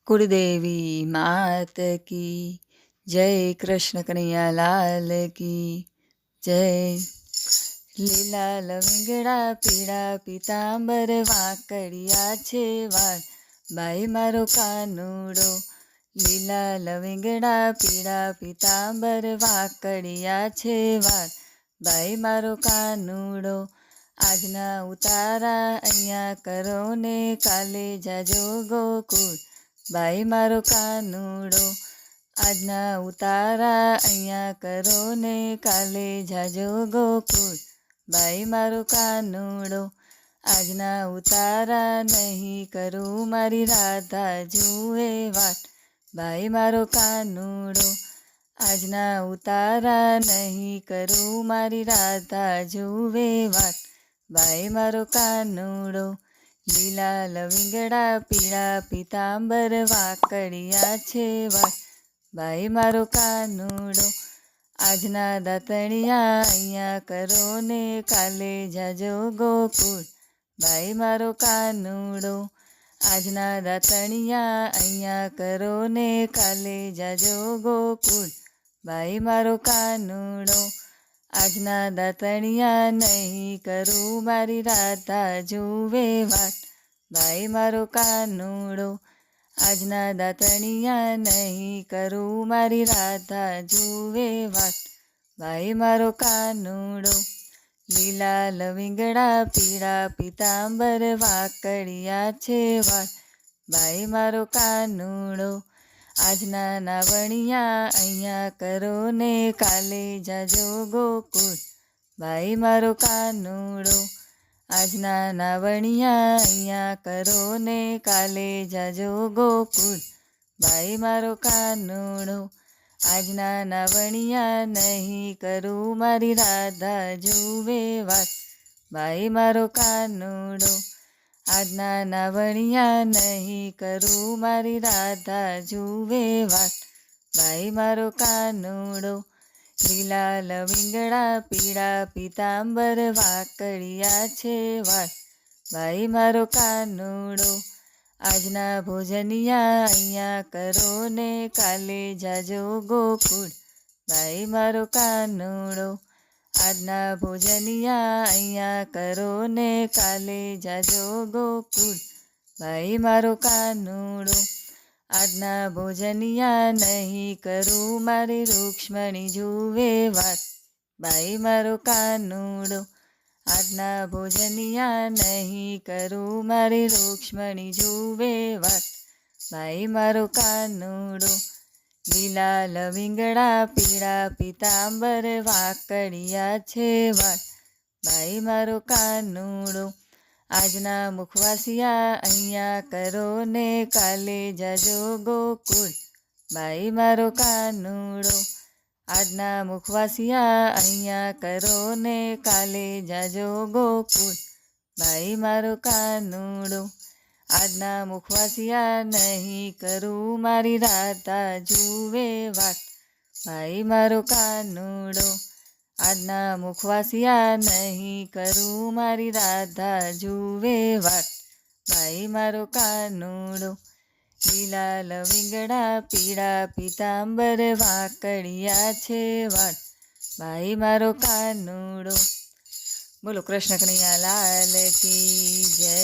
कुलदेवी मात की जय, कृष्ण कन्हैया लाल की जय। લીલા લવિંગડા પીળા પીતાંબર વાંકડિયા છે વાળ, બાઈ મારો કાનુડો. લીલા લવિંગડા પીળા પીતાંબર વાંકડિયા છે વાળ, બાઈ મારો કાનુડો. આજના ઉતારા અહીંયા કરો ને કાલે જાજો ગોકુળ, બાઈ મારો કાનુડો. આજના ઉતારા અહીંયા કરો ને કાલે જાજો ગોકુળ, બાઈ મારો કાનુડો. આજના ઉતારા નહીં કરું મારી રાધા જુએ વાટ, બાઈ મારો કાનુડો. આજના ઉતારા નહીં કરું મારી રાધા જુએ વાટ, બાઈ મારો કાનુડો. લીલા લવિંગડા પીળા પીતાંબર વાંકડિયા છે વાળ, બાઈ મારો કાનુડો. આજના દાતણિયા અહીંયા કરો ને કાલે જાજો ગોકુળ, બાઈ મારો કાનુડો. આજના દાતણિયા અહીંયા કરો ને કાલે જાજો ગોકુળ, બાઈ મારો કાનુડો. આજના દાતણિયા નહીં કરું મારી રાધા જુએ વાટ, બાઈ મારો કાનુડો. આજના દાતણિયા નહીં કરું મારી રાધા જુએ વાટ, બાઈ મારો કાનુડો. લીલા લવિંગડા પીળા પીતાંબર વાંકડિયા છે વાળ, બાઈ મારો કાનુડો. આજના નાવણિયા અહીંયા કરો ને કાલે જાજો ગોકુળ, બાઈ મારો કાનુડો. આજના નાવણિયા અહીંયા કરો ને કાલે જાજો ગોકુળ, બાઈ મારો કાનુડો. આજના નાવણિયા નહીં કરું મારી રાધા જુએ વાટ, બાઈ મારો કાનુડો. આજના નાવણિયા નહીં કરું મારી રાધા જુએ વાટ, બાઈ મારો કાનુડો. લીલા લવિંગડા પીળા પીતાંબર વાંકડિયા છે વાળ, બાઈ મારો કાનુડો. આજના ભોજનિયા અહીંયા કરો ને કાલે જાજો ગોકુળ, બાઈ મારો કાનુડો. આજના ભોજનિયા અહીંયા કરો ને કાલે જાજો ગોકુળ, બાઈ મારો કાનુડો. આજના ભોજનિયા નહીં કરું મારી રૂક્ષ્મણી જુએ વાટ, બાઈ મારો કાનુડો. આજના ભોજનિયા નહીં કરું મારી રૂક્ષ્મણી જુએ વાટ, બાઈ મારો કાનુડો. લીલા લવિંગડા પીળા પીતાંબર વાંકડિયા છે વાળ, બાઈ મારો કાનુડો. આજના મુખવાસિયા અહીંયા કરો ને કાલે જાજો ગોકુળ, બાઈ મારો કાનુડો. આજના મુખવાસિયા અહીંયા કરો ને કાલે જાજો ગોકુળ, બાઈ મારો કાનુડો. આજના મુખવાસિયા નહીં કરું મારી રાધા જુએ વાટ, બાઈ મારો કાનુડો. આજના મુખવાસિયા નહીં કરું મારી રાધા જુએ વાટ, બાઈ મારો કાનુડો. લીલા લવિંગડા પીળા પીતાંબર વાંકડિયા છે વાળ, બાઈ મારો કાનુડો. બોલો કૃષ્ણ કનૈયા લાલ કી જય.